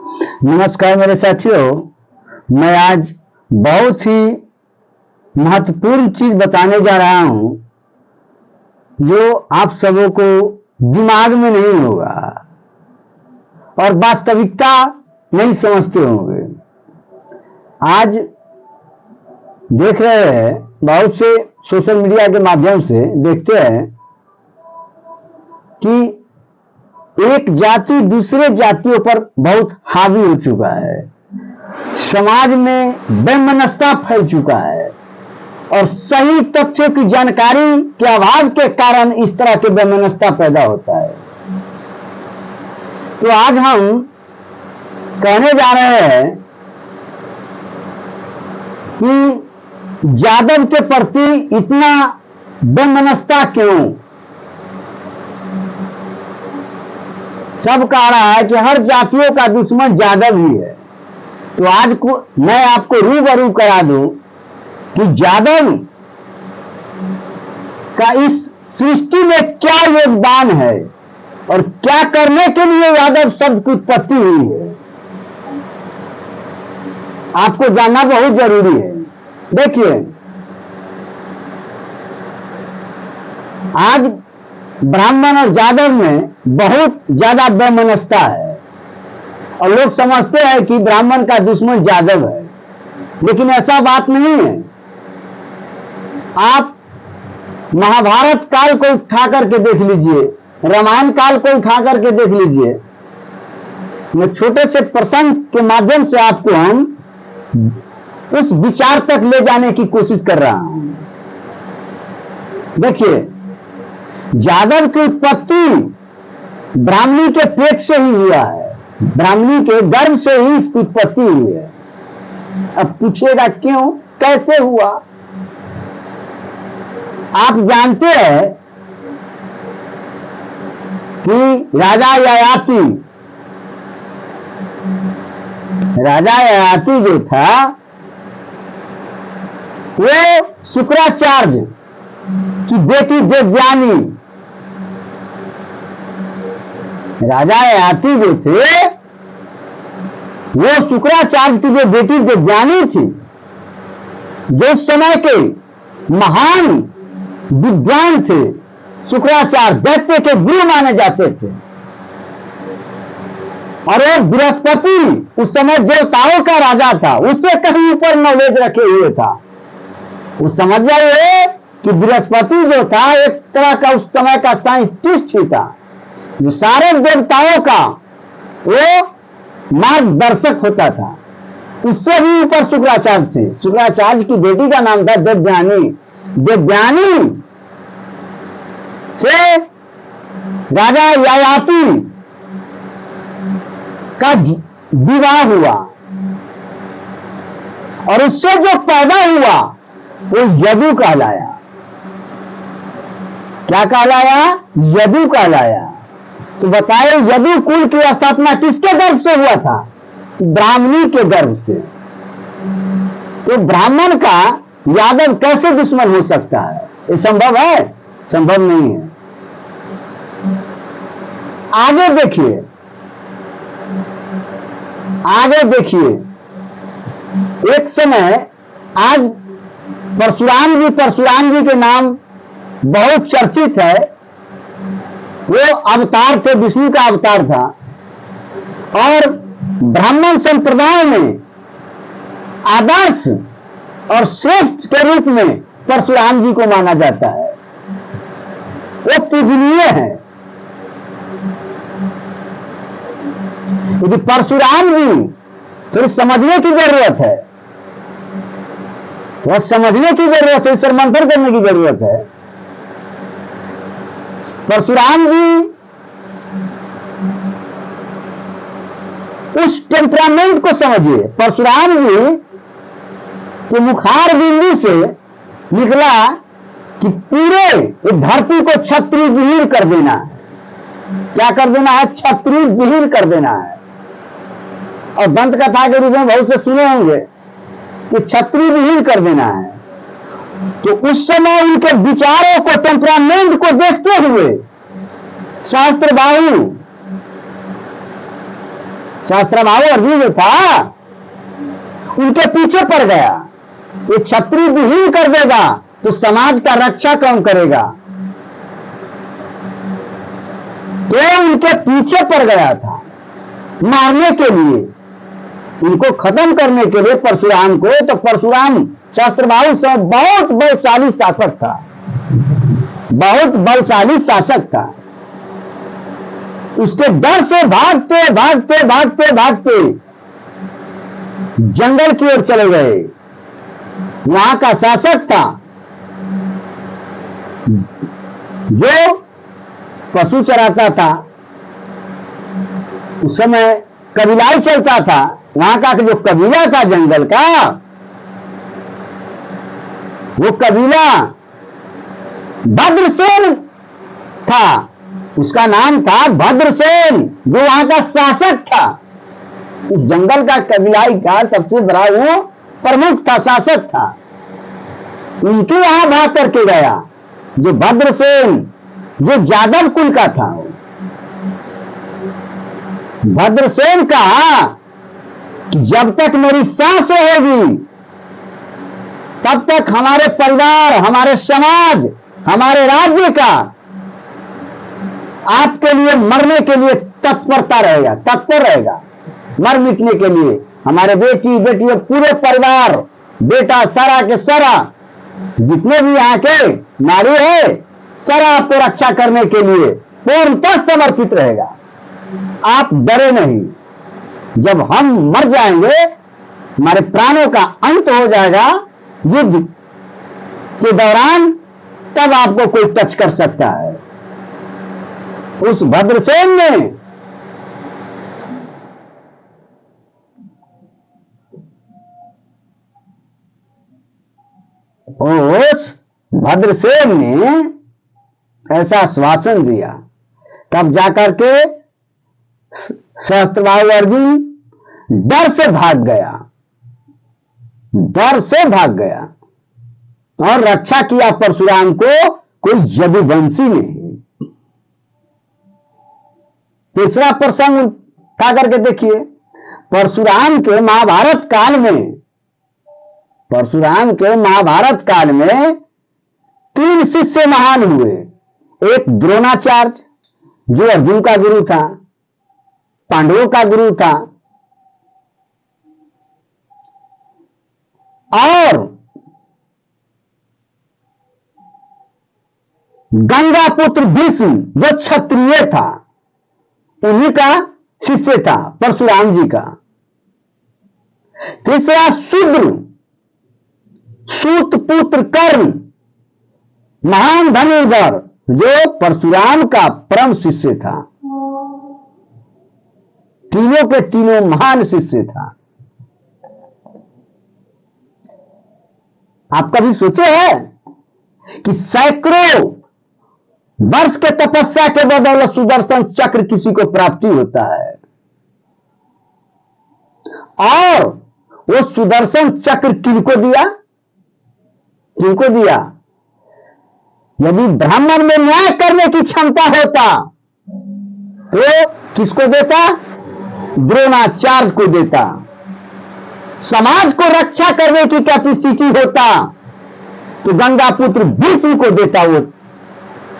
नमस्कार मेरे साथियों, मैं आज बहुत ही महत्वपूर्ण चीज बताने जा रहा हूं जो आप सबों को दिमाग में नहीं होगा और वास्तविकता नहीं समझते होंगे। आज देख रहे हैं, बहुत से सोशल मीडिया के माध्यम से देखते हैं कि एक जाति दूसरे जातियों पर बहुत हावी हो चुका है। समाज में वैमनस्यता फैल चुका है और सही तथ्यों की जानकारी के अभाव के कारण इस तरह के वैमनस्यता पैदा होता है। तो आज हम कहने जा रहे हैं कि यादव के प्रति इतना वैमनस्यता क्यों? सब कह रहा है कि हर जातियों का दुश्मन यादव ही है। तो आज को मैं आपको रूबरू करा दूं कि यादव का इस सृष्टि में क्या योगदान है और क्या करने के लिए यादव शब्द की उत्पत्ति हुई है, आपको जानना बहुत जरूरी है। देखिए, आज ब्राह्मण और यादव में बहुत ज्यादा वैमनस्यता है और लोग समझते हैं कि ब्राह्मण का दुश्मन यादव है, लेकिन ऐसा बात नहीं है। आप महाभारत काल को उठा करके देख लीजिए, रामायण काल को उठा करके देख लीजिए। मैं छोटे से प्रसंग के माध्यम से आपको हम उस विचार तक ले जाने की कोशिश कर रहा हूं। देखिए, यादव की उत्पत्ति ब्राह्मणी के पेट से ही हुआ है, ब्राह्मणी के गर्भ से ही इसकी उत्पत्ति हुई है। अब पूछिएगा क्यों, कैसे हुआ? आप जानते हैं कि राजा ययाति जो था वो शुक्राचार्य की बेटी देवयानी, राजा ययाति जो थे वो शुक्राचार्य की जो बेटी देवयानी थी, जो समय के महान विद्वान थे, शुक्राचार्य दैत्य के गुरु माने जाते थे। और वो बृहस्पति उस समय देवताओं का राजा था, उससे कहीं ऊपर नॉलेज रखे हुए था। उस समझ जाइए कि बृहस्पति जो था एक तरह का उस समय का साइंटिस्ट ही था, जो सारे देवताओं का वो मार्गदर्शक होता था। उससे भी ऊपर शुक्राचार्य थे। शुक्राचार्य की बेटी का नाम था देवयानी। देवयानी से राजा ययाति का विवाह हुआ और उससे जो पैदा हुआ वो यदु कहलाया। क्या कहलाया? यदु कहलाया। तो बताए, यदु कुल की स्थापना किसके गर्भ से हुआ था? ब्राह्मणी के गर्भ से। तो ब्राह्मण का यादव कैसे दुश्मन हो सकता है? ये संभव है? संभव नहीं है। आगे देखिए, आगे देखिए, एक समय आज परशुराम जी के नाम बहुत चर्चित है। वो अवतार थे, विष्णु का अवतार था और ब्राह्मण संप्रदाय में आदर्श और श्रेष्ठ के रूप में परशुराम जी को माना जाता है। वो पूजनीय है। यदि परशुराम जी थोड़ी समझने की जरूरत है, वह समझने की जरूरत है, इस पर मंथन करने की जरूरत है। परशुराम जी उस टेम्परामेंट को समझिए। परशुराम जी के मुखार बिंदु से निकला कि पूरे धरती को क्षत्रिय विहीन कर देना है। क्या कर देना है? क्षत्रिय विहीन कर देना है। और दंत कथा के रूप में बहुत से सुने होंगे कि क्षत्रिय विहीन कर देना है। तो उस समय उनके विचारों को, टेम्परामेंट को देखते हुए सहस्त्रबाहु सहस्त्रबाहु अर्जुन जो था उनके पीछे पड़ गया। ये क्षत्रिय विहीन कर देगा तो समाज का रक्षा कौन करेगा? तो उनके पीछे पड़ गया था मारने के लिए, इनको खत्म करने के लिए परशुराम को। तो परशुराम सहस्त्रबाहु से बहुत बलशाली शासक था, बहुत बलशाली शासक था। उसके डर से भागते भागते भागते भागते जंगल की ओर चले गए। वहां का शासक था जो पशु चराता था, उस समय कबीलाई चलता था। वहां का जो कबीला था जंगल का, वो कबीला भद्रसेन था, उसका नाम था भद्रसेन, जो वहां का शासक था। उस जंगल का कबीलाई का सबसे बड़ा वो प्रमुख था, शासक था। उनके यहां भाग करके गया, जो भद्रसेन, जो यादव कुल का था। भद्रसेन कहा कि जब तक मेरी सांस होगी तब तक हमारे परिवार, हमारे समाज, हमारे राज्य का आपके लिए मरने के लिए तत्परता रहेगा, तत्पर रहेगा, मर मिटने के लिए। हमारे बेटी बेटी पूरे परिवार, बेटा सारा के सारा, जितने भी यहाँ के नारी है, सारा आपको रक्षा करने के लिए पूर्णतः समर्पित रहेगा। आप डरे नहीं। जब हम मर जाएंगे, हमारे प्राणों का अंत हो जाएगा युद्ध के दौरान, तब आपको कोई टच कर सकता है। उस भद्रसेन ने ऐसा आश्वासन दिया, तब जाकर के सहस्त्रबाहु अर्जुन डर से भाग गया, डर से भाग गया और रक्षा किया परशुराम को कोई यदुवंशी ने। तीसरा प्रसंग उठा करके देखिए, परशुराम के महाभारत काल में, परशुराम के महाभारत काल में 3 शिष्य महान हुए। एक द्रोणाचार्य, जो अर्जुन का गुरु था, पांडवों का गुरु था, और गंगा पुत्र भीष्म, जो क्षत्रिय था, उन्हीं का शिष्य था परशुराम जी का। तीसरा शूद्र, सूत पुत्र कर्ण, महान धनुर्धर, जो परशुराम का परम शिष्य था। तीनों के तीनों महान शिष्य था। आप कभी सोचे हैं कि सैकड़ों वर्ष के तपस्या के बदौलत सुदर्शन चक्र किसी को प्राप्ति होता है, और वो सुदर्शन चक्र किनको दिया? किनको दिया? यदि ब्राह्मण में न्याय करने की क्षमता होता तो किसको देता? द्रोणाचार्य को देता। समाज को रक्षा करने की कैपेसिटी होता तो गंगा पुत्र भीष्म को देता वो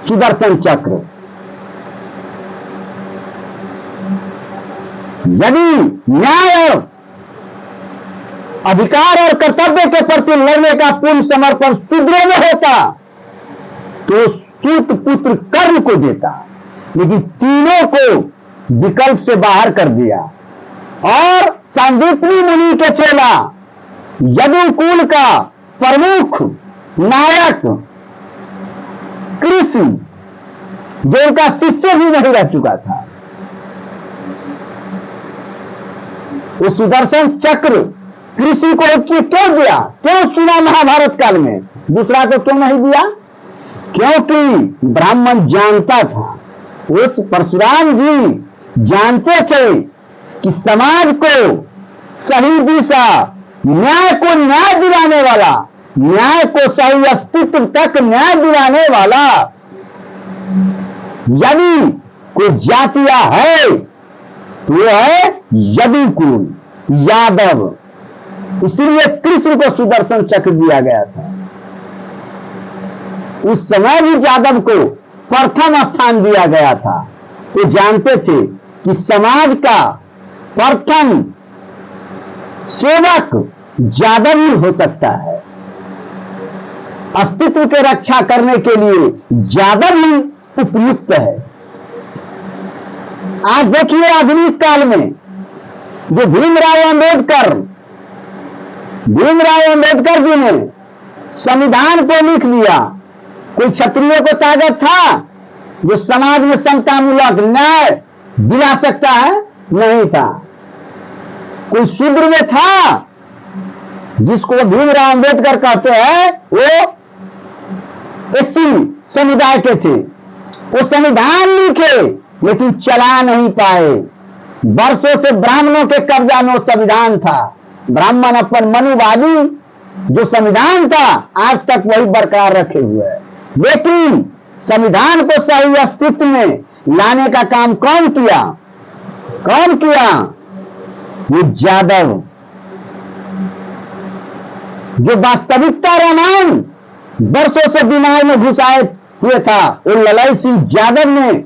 सुदर्शन चक्र। यदि न्याय और अधिकार और कर्तव्य के प्रति लड़ने का पूर्ण समर्पण शूद्रों में होता तो सूत पुत्र कर्ण को देता, लेकिन तीनों को विकल्प से बाहर कर दिया। और सांदीपनी मुनि के चेला यदुकुल का प्रमुख नायक कृष्ण, जो उनका शिष्य भी नहीं रह चुका था, वो सुदर्शन चक्र कृष्ण को क्यों दिया? क्यों चुना महाभारत काल में? दूसरा को क्यों नहीं दिया? क्योंकि ब्राह्मण जानता था, उस परशुराम जी जानते थे कि समाज को सही दिशा, न्याय को न्याय दिलाने वाला, न्याय को सही अस्तित्व तक न्याय दिलाने वाला यदि कोई जातिया है वो है यदुकुल, यादव। इसलिए कृष्ण को सुदर्शन चक्र दिया गया था। उस समय भी यादव को प्रथम स्थान दिया गया था। वो जानते थे कि समाज का प्रथम सेवक यादव ही हो सकता है। अस्तित्व की रक्षा करने के लिए यादव ही उपयुक्त है। आज देखिए आधुनिक काल में जो भीमराव अंबेडकर जी ने संविधान को लिख दिया, कोई क्षत्रियों को ताकत था जो समाज में समतामूलक न्याय दिला सकता है? नहीं था। कोई शूद्र में था जिसको भीमराव अंबेडकर कहते हैं, वो एससी समुदाय के थे। वो संविधान लिखे लेकिन चला नहीं पाए। वर्षों से ब्राह्मणों के कब्जा में वो संविधान था। ब्राह्मण अपन मनुवादी जो संविधान था आज तक वही बरकरार रखे हुए है। लेकिन संविधान को सही अस्तित्व में लाने का काम कौन किया? ये यादव। जो वास्तविकता रामायण वर्षों से दिमाग में घुसाए हुए था, वो ललाई सिंह यादव ने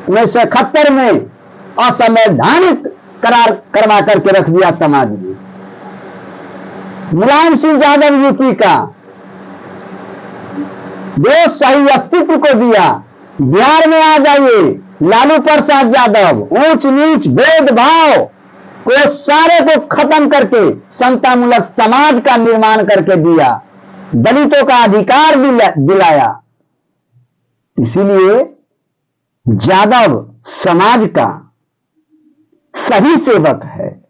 1971 में असंवैधानिक करार करवा करके रख दिया समाज में। मुलायम सिंह यादव यूपी का जो सही अस्तित्व को दिया। बिहार में आ जाइए, लालू प्रसाद यादव ऊंच नीच भेदभाव को सारे को खत्म करके समतामूलक समाज का निर्माण करके दिया, दलितों का अधिकार दिलाया। इसीलिए यादव समाज का सही सेवक है।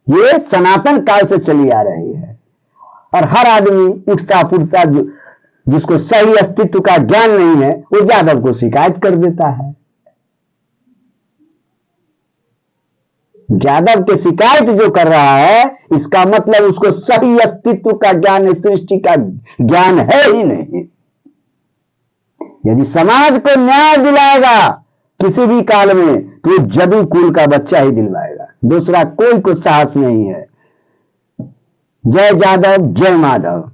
ये सनातन काल से चली आ रही है और हर आदमी उठता फुटता जिसको सही अस्तित्व का ज्ञान नहीं है, वो यादव को शिकायत कर देता है। यादव के शिकायत जो कर रहा है, इसका मतलब उसको सही अस्तित्व का ज्ञान, सृष्टि का ज्ञान है ही नहीं। यदि समाज को न्याय दिलाएगा किसी भी काल में, तो यदुकुल का बच्चा ही दिलवाएगा। दूसरा कोई को साहस नहीं है। जय यादव, जय माधव।